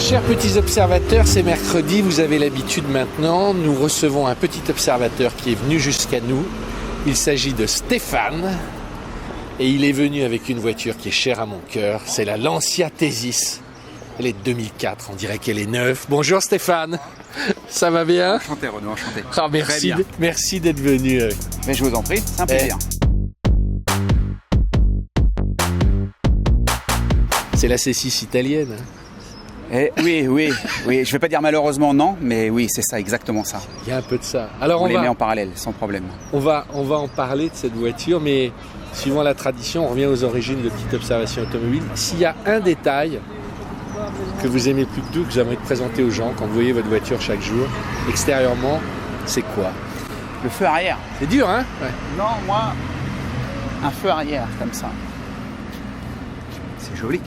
Chers petits observateurs, c'est mercredi, vous avez l'habitude maintenant. Nous recevons un petit observateur qui est venu jusqu'à nous. Il s'agit de Stéphane. Et il est venu avec une voiture qui est chère à mon cœur. C'est la Lancia Thesis. Elle est de 2004, on dirait qu'elle est neuve. Bonjour Stéphane, ça va bien? Enchanté Renaud, enchanté. Ah, merci d'être venu. Mais je vous en prie, c'est un plaisir. C'est la C6 italienne. Oui. Je vais pas dire malheureusement non, mais oui, c'est ça, exactement ça. Il y a un peu de ça. Alors on les met en parallèle, sans problème. On va en parler de cette voiture, mais suivant la tradition, on revient aux origines de Petite Observation Automobile. S'il y a un détail que vous aimez plus que tout, que vous aimeriez présenter aux gens quand vous voyez votre voiture chaque jour, extérieurement, c'est quoi? Le feu arrière. C'est dur, hein? Ouais. Non, moi, un feu arrière, comme ça. C'est joli.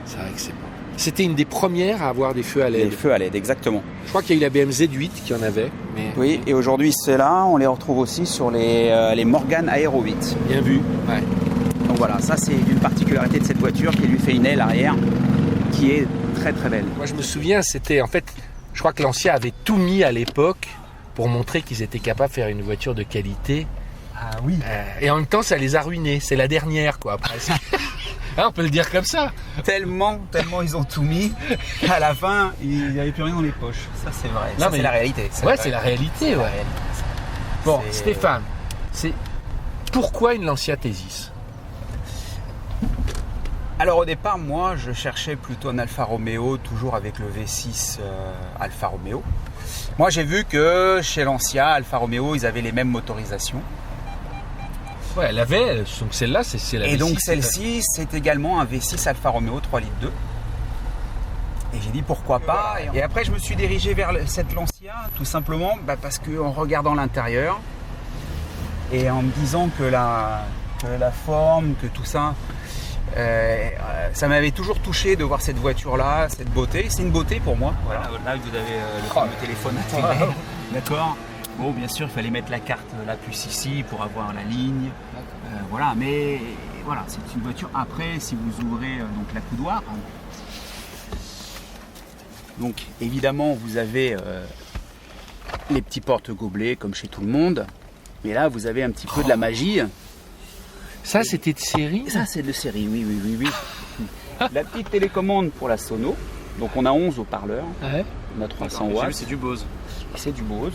C'est vrai que c'est beau. C'était une des premières à avoir des feux à LED. Les feux à LED, exactement. Je crois qu'il y a eu la BMZ8 qui en avait. Mais... Oui, et aujourd'hui, ceux-là, on les retrouve aussi sur les Morgan Aero 8. Bien vu, ouais. Donc voilà, ça c'est une particularité de cette voiture qui lui fait une aile arrière qui est très très belle. Moi je me souviens, c'était en fait, je crois que Lancia avait tout mis à l'époque pour montrer qu'ils étaient capables de faire une voiture de qualité. Ah oui. Et en même temps, ça les a ruinés. C'est la dernière, quoi, presque. Ah, on peut le dire comme ça. Tellement ils ont tout mis qu'à la fin, il n'y avait plus rien dans les poches. Ça c'est vrai. Non, ça c'est la réalité. C'est la réalité, ouais. Bon, Stéphane, pourquoi une Lancia Thesis? Alors au départ, moi, je cherchais plutôt un Alfa Romeo, toujours avec le V6 Alfa Romeo. Moi, j'ai vu que chez Lancia, Alfa Romeo, ils avaient les mêmes motorisations. Ouais, elle avait, donc celle-là, c'est la V6. Et donc celle-ci, c'est également un V6 Alfa Romeo 3,2 litres. Et j'ai dit pourquoi pas. Et après, je me suis dirigé vers cette Lancia, tout simplement parce qu'en regardant l'intérieur et en me disant que la forme, que tout ça, ça m'avait toujours touché de voir cette voiture-là, cette beauté. C'est une beauté pour moi. Voilà, là vous avez le téléphone intégré. D'accord. Bon, bien sûr, il fallait mettre la carte, la puce ici pour avoir la ligne. Voilà, mais voilà, c'est une voiture. Après, si vous ouvrez donc la coudoir, donc évidemment, vous avez les petits porte-gobelets comme chez tout le monde. Mais là, vous avez un petit peu de la magie. Ça, c'était de série? Ça, c'est de série, oui. La petite télécommande pour la sono. Donc, on a 11 haut-parleurs. Ouais. On a 300 watts. C'est du Bose. C'est du Bose.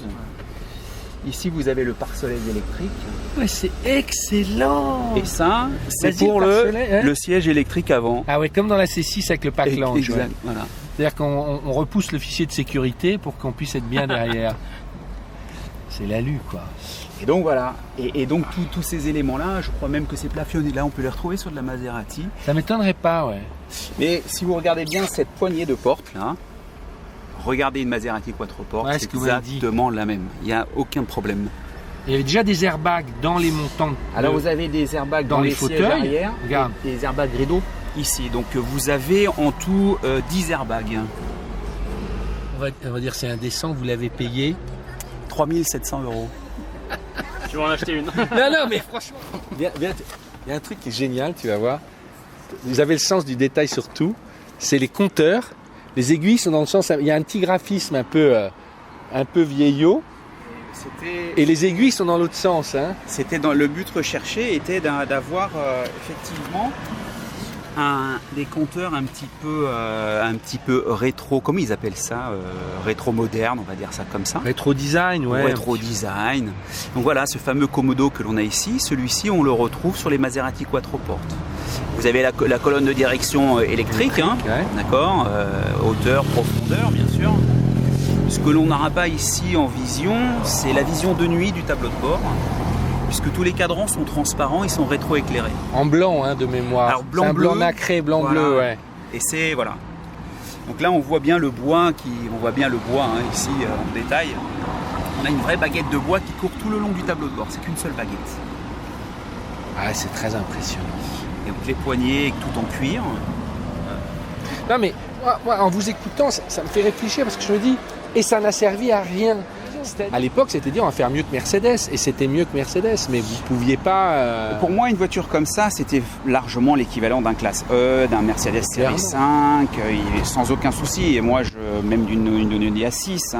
Ici, vous avez le pare-soleil électrique. Ouais, c'est excellent. Et ça, c'est pour le siège électrique avant. Ah ouais, comme dans la C6 avec le pack lounge. Exact, ouais. voilà. C'est-à-dire qu'on repousse le fichier de sécurité pour qu'on puisse être bien derrière. C'est l'alu, quoi. Et donc voilà, et donc tous ces éléments-là, je crois même que ces plafonniers-là, on peut les retrouver sur de la Maserati. Ça m'étonnerait pas, ouais. Mais si vous regardez bien cette poignée de porte là, regardez une Maserati Quattroporte, ouais, c'est exactement la même. Il n'y a aucun problème. Il y avait déjà des airbags dans les montants. Alors vous avez des airbags dans les fauteuils arrière, regarde. Et des airbags rideaux ici. Donc vous avez en tout 10 airbags. On va dire c'est indécent, vous l'avez payé 3 700 €. Tu vas en acheter une. Non, mais franchement, il y a un truc qui est génial, tu vas voir. Vous avez le sens du détail surtout. C'est les compteurs. Les aiguilles sont dans le sens. Il y a un petit graphisme un peu vieillot. Et les aiguilles sont dans l'autre sens. Hein. C'était dans le but recherché était d'avoir effectivement des compteurs un petit peu rétro, comment ils appellent ça, rétro moderne, on va dire ça comme ça. Rétro design, ouais. Rétro design. Donc voilà, ce fameux Komodo que l'on a ici, celui-ci on le retrouve sur les Maserati Quattroporte. Vous avez la colonne de direction électrique, hein, ouais. D'accord, hauteur, profondeur, bien sûr. Ce que l'on n'aura pas ici en vision, c'est la vision de nuit du tableau de bord. Puisque tous les cadrans sont transparents, ils sont rétro-éclairés. En blanc, hein, de mémoire. Alors blanc, blanc nacré, blanc-bleu, ouais. Et c'est, voilà. Donc là, on voit bien le bois, hein, ici, en détail. On a une vraie baguette de bois qui court tout le long du tableau de bord. C'est qu'une seule baguette. Ah, c'est très impressionnant. Et donc les poignées, tout en cuir. Non, mais moi, en vous écoutant, ça me fait réfléchir parce que je me dis, et ça n'a servi à rien. À l'époque, c'était dire on va faire mieux que Mercedes, et c'était mieux que Mercedes, mais vous pouviez pas. Pour moi, une voiture comme ça, c'était largement l'équivalent d'un classe E, d'un Mercedes Série 5, sans aucun souci. Et moi, même d'une Audi A6.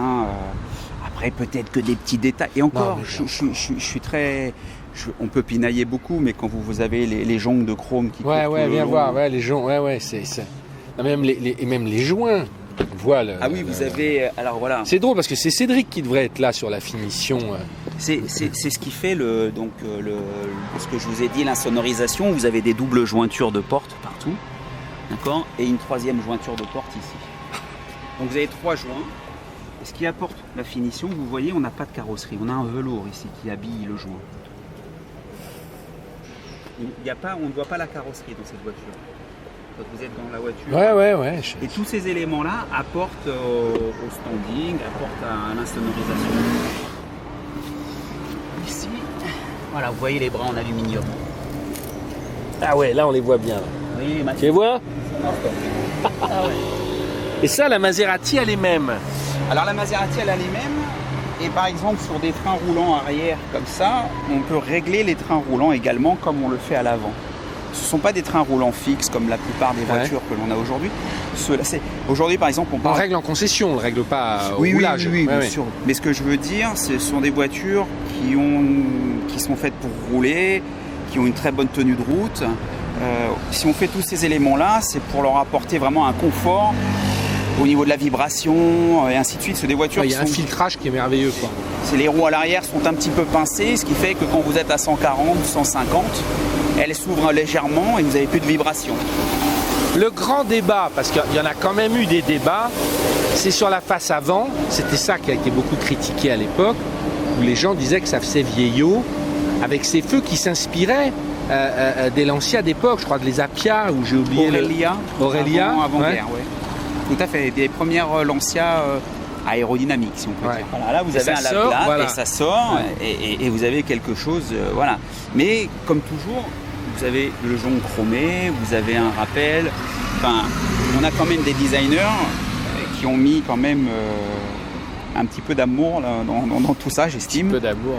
Après, peut-être que des petits détails. Et encore, je suis très. On peut pinailler beaucoup, mais quand vous avez les jongles de chrome qui. Viens voir, les jongles, c'est. Même les joints. Voilà. Ah oui, vous avez. Alors voilà. C'est drôle parce que c'est Cédric qui devrait être là sur la finition. C'est ce qui fait ce que je vous ai dit, l'insonorisation. Vous avez des doubles jointures de porte partout, d'accord, et une troisième jointure de porte ici. Donc vous avez 3 joints. Et ce qui apporte la finition, vous voyez, on n'a pas de carrosserie. On a un velours ici qui habille le joint. On ne voit pas la carrosserie dans cette voiture. Quand vous êtes dans la voiture. Ouais. Et tous ces éléments-là apportent au standing, apportent à l'insonorisation. Ici, voilà, vous voyez les bras en aluminium. Ah ouais, là on les voit bien. Oui, tu les vois? Et ça, la Maserati, elle est même. Alors la Maserati, elle a les mêmes. Et par exemple, sur des trains roulants arrière comme ça, on peut régler les trains roulants également comme on le fait à l'avant. Ce ne sont pas des trains roulants fixes comme la plupart des voitures que l'on a aujourd'hui. Aujourd'hui, par exemple, on règle en concession, on ne le règle pas au roulage. Oui, bien sûr. Mais ce que je veux dire, ce sont des voitures qui sont faites pour rouler, qui ont une très bonne tenue de route. Si on fait tous ces éléments-là, c'est pour leur apporter vraiment un confort au niveau de la vibration et ainsi de suite. C'est des voitures il y a un filtrage qui est merveilleux, quoi. Les roues à l'arrière sont un petit peu pincées, ce qui fait que quand vous êtes à 140, 150, elles s'ouvrent légèrement et vous n'avez plus de vibration. Le grand débat, parce qu'il y en a quand même eu des débats, c'est sur la face avant. C'était ça qui a été beaucoup critiqué à l'époque, où les gens disaient que ça faisait vieillot, avec ces feux qui s'inspiraient des Lancia d'époque, je crois de les Appia, ou j'ai oublié Aurelia. Avant-guerre, oui. Tout à fait, des premières Lancia aérodynamiques, si on peut dire. Voilà, là, vous avez un lave-glace et ça sort, et vous avez quelque chose, voilà. Mais comme toujours, vous avez le jonc chromé, vous avez un rappel. Enfin, on a quand même des designers qui ont mis quand même un petit peu d'amour dans tout ça, j'estime. Un petit peu d'amour.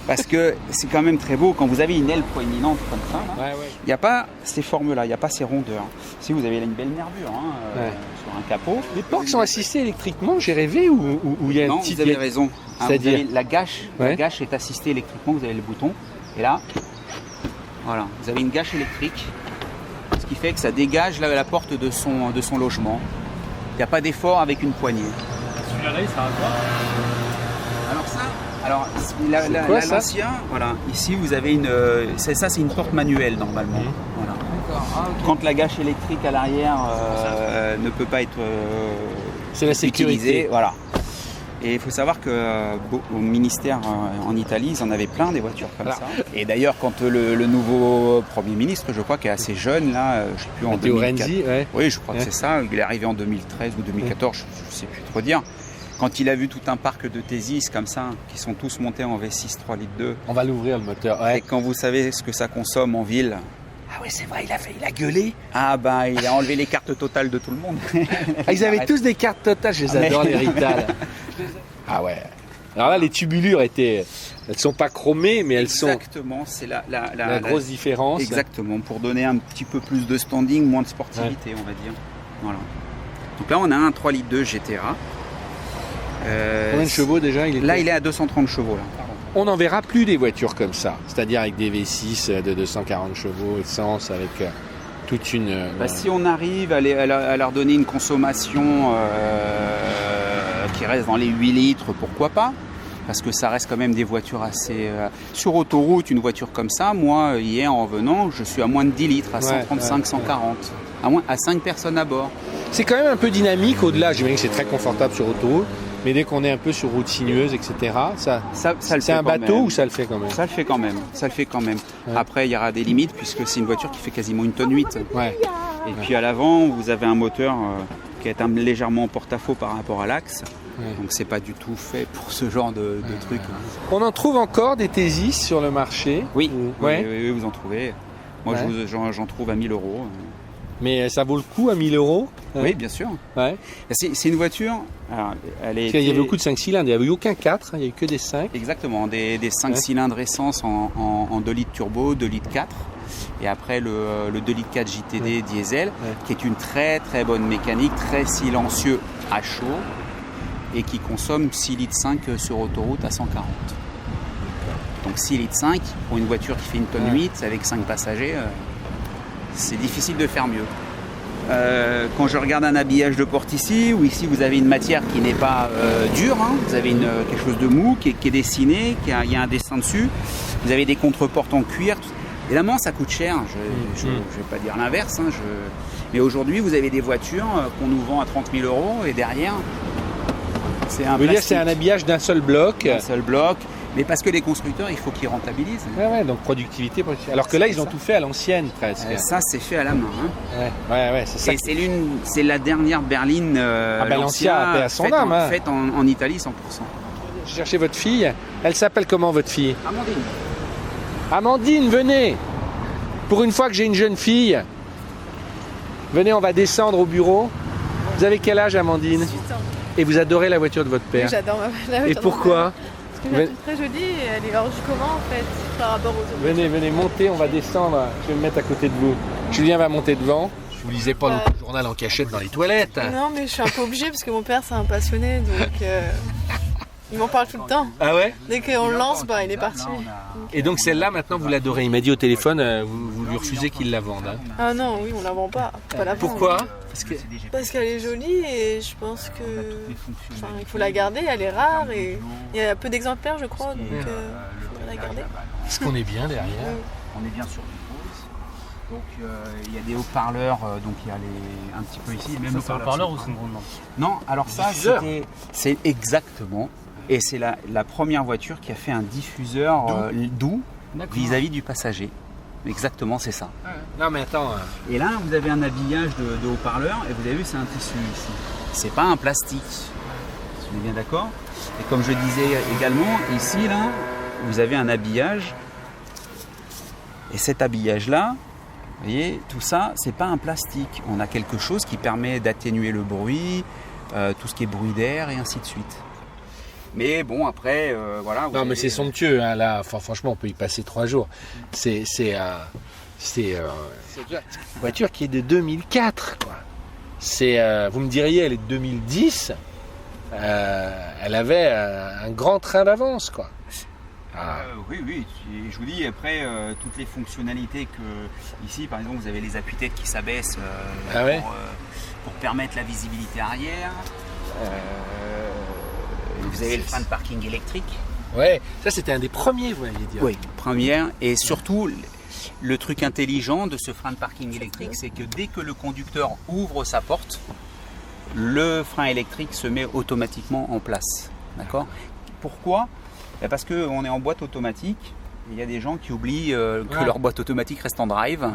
Parce que c'est quand même très beau quand vous avez une aile proéminente comme ça. Il n'y a pas ces formes-là, il n'y a pas ces rondeurs. Si vous avez une belle nervure sur un capot. Les portes sont assistées électriquement, j'ai rêvé, ou il y a une petite... vous avez raison. C'est-à-dire la gâche est assistée électriquement, vous avez le bouton. Et là, voilà, vous avez une gâche électrique, ce qui fait que ça dégage la porte de son logement. Il n'y a pas d'effort avec une poignée. Celui-là, il sert à quoi? Alors ça, l'ancien, voilà, ici vous avez c'est une porte manuelle normalement. Voilà. Quand la gâche électrique à l'arrière ne peut pas être c'est la sécurité. Utilisée, voilà. Et il faut savoir qu'au ministère en Italie, ils en avaient plein des voitures comme ça. Et d'ailleurs, quand le nouveau Premier ministre, je crois, qui est assez jeune, là, je ne sais plus, en 2004. Oui, je crois que c'est ça. Il est arrivé en 2013 ou 2014, je ne sais plus trop dire. Quand il a vu tout un parc de Thésis comme ça, qui sont tous montés en V6 3 litres 2. On va l'ouvrir le moteur. Et quand vous savez ce que ça consomme en ville. Ah oui, c'est vrai, il a gueulé. Ah ben, il a enlevé les cartes totales de tout le monde. Ils avaient tous des cartes totales, je les adore, les Rital. Ah ouais. Alors là, les tubulures elles sont pas chromées, mais elles sont... Exactement, c'est la grosse différence. Exactement, pour donner un petit peu plus de standing, moins de sportivité, on va dire. Voilà. Donc là, on a un 3 litres 2 GTA. Combien de chevaux déjà? Il est à 230 chevaux. Là. On n'en verra plus des voitures comme ça, c'est-à-dire avec des V6 de 240 chevaux, essence, avec toute une... Si on arrive à leur donner une consommation qui reste dans les 8 litres, pourquoi pas? Parce que ça reste quand même des voitures assez... Sur autoroute, une voiture comme ça, moi, hier en revenant, je suis à moins de 10 litres, à 135, 140. À 5 personnes à bord. C'est quand même un peu dynamique au-delà, j'imagine que c'est très confortable sur autoroute. Mais dès qu'on est un peu sur route sinueuse, etc., c'est un bateau ou ça le fait quand même? Ça le fait quand même. Ouais. Après, il y aura des limites puisque c'est une voiture qui fait quasiment 1,8 tonne. Ouais. Et puis à l'avant, vous avez un moteur qui est légèrement en porte-à-faux par rapport à l'axe. Ouais. Donc c'est pas du tout fait pour ce genre de truc. On en trouve encore des Thésis sur le marché? Oui, vous en trouvez. Moi, j'en trouve à 1 000 €. Mais ça vaut le coup à 1 000 €? Oui, bien sûr. Ouais. C'est une voiture. Alors, Il y avait beaucoup de 5 cylindres, il n'y avait eu aucun 4, il n'y a eu que des 5. Exactement, des 5 cylindres essence en 2 litres turbo, 2 litres 4. Et après le 2 litres 4 JTD diesel, qui est une très très bonne mécanique, très silencieux à chaud et qui consomme 6 litres 5 sur autoroute à 140. Donc 6 litres 5 pour une voiture qui fait une tonne 8 avec 5 passagers, c'est difficile de faire mieux. Quand je regarde un habillage de porte ici, où ici vous avez une matière qui n'est pas dure, hein, vous avez quelque chose de mou qui est dessiné, il y a un dessin dessus, vous avez des contreportes en cuir. Évidemment, ça coûte cher, je ne vais pas dire l'inverse, hein, mais aujourd'hui vous avez des voitures qu'on nous vend à 30 000 € et derrière c'est un plastique. C'est un habillage d'un seul bloc. Un seul bloc. Mais parce que les constructeurs, il faut qu'ils rentabilisent. Ouais, donc productivité. Alors que là, ils ont tout fait à l'ancienne presque. Ça, c'est fait à la main. Hein. Ouais, c'est ça. Et c'est la dernière berline Lancia à son âme, faite en Italie 100%. J'ai cherché votre fille. Elle s'appelle comment votre fille? Amandine. Amandine, venez. Pour une fois que j'ai une jeune fille, venez, on va descendre au bureau. Vous avez quel âge, Amandine? 18 ans. Et vous adorez la voiture de votre père? Oui, j'adore la voiture. Et pourquoi? Parce que je la trouve très jolie et elle est hors du commun en fait par rapport aux autres. Venez, montez, on va descendre. Je vais me mettre à côté de vous. Julien va monter devant. Je vous lisais pas le journal en cachette dans les toilettes. Non, mais je suis un peu obligée parce que mon père c'est un passionné donc il m'en parle tout le temps. Ah ouais? Dès qu'on le lance, il est parti. Et donc celle-là maintenant vous l'adorez. Il m'a dit au téléphone, vous lui refusez qu'il la vende. Hein. Ah non, oui, on la vend pas. Faut pas la vendre. Pourquoi? Parce qu'elle est jolie et je pense que il faut la garder, elle est rare et il y a peu d'exemplaires je crois donc il faudrait la garder. Est-ce qu'on est bien derrière? On est bien sur les poses. Donc il y a des haut-parleurs, donc il y a un petit peu ici. Même c'est un haut-parleur ou c'est une grande lampe? Non, alors ça c'est exactement. Et c'est la première voiture qui a fait un diffuseur doux vis-à-vis du passager. Exactement, c'est ça. Non mais attends. Et là, vous avez un habillage de haut-parleur et vous avez vu, c'est un tissu ici. C'est pas un plastique. On est bien d'accord? Et comme je disais également, ici, là, vous avez un habillage. Et cet habillage-là, vous voyez, tout ça, c'est pas un plastique. On a quelque chose qui permet d'atténuer le bruit, tout ce qui est bruit d'air et ainsi de suite. Mais bon, après, voilà. Non, mais c'est somptueux, hein, là. Enfin, franchement, on peut y passer 3 jours. C'est une voiture qui est de 2004, quoi. Vous me diriez, elle est de 2010. Elle avait un grand train d'avance, quoi. Oui. Je vous dis, après, toutes les fonctionnalités que... Ici, par exemple, vous avez les appuis-têtes qui s'abaissent pour permettre la visibilité arrière. Vous avez le frein de parking électrique. Ouais, ça c'était un des premiers, vous m'aviez dit. Oui, première. Et surtout, le truc intelligent de ce frein de parking électrique, c'est que dès que le conducteur ouvre sa porte, le frein électrique se met automatiquement en place. D'accord? Pourquoi? Parce qu'on est en boîte automatique. Il y a des gens qui oublient que leur boîte automatique reste en drive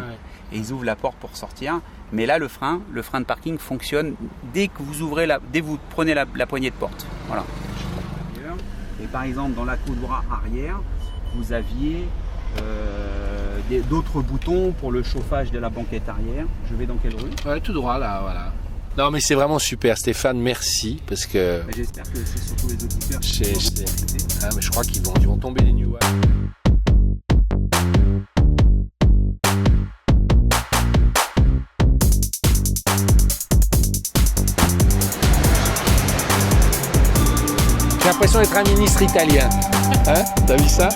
et ils ouvrent la porte pour sortir. Mais là, le frein de parking fonctionne dès que vous ouvrez dès que vous prenez la poignée de porte. Voilà. Et par exemple, dans la couleur arrière, vous aviez d'autres boutons pour le chauffage de la banquette arrière. Je vais dans quelle rue? Ouais, tout droit là, voilà. Non, mais c'est vraiment super, Stéphane. Merci parce que. J'espère que c'est surtout les auditeurs qui vont profiter. Ah, mais je crois qu'ils vont tomber les nuages. J'ai l'impression d'être un ministre italien. Hein? T'as vu ça?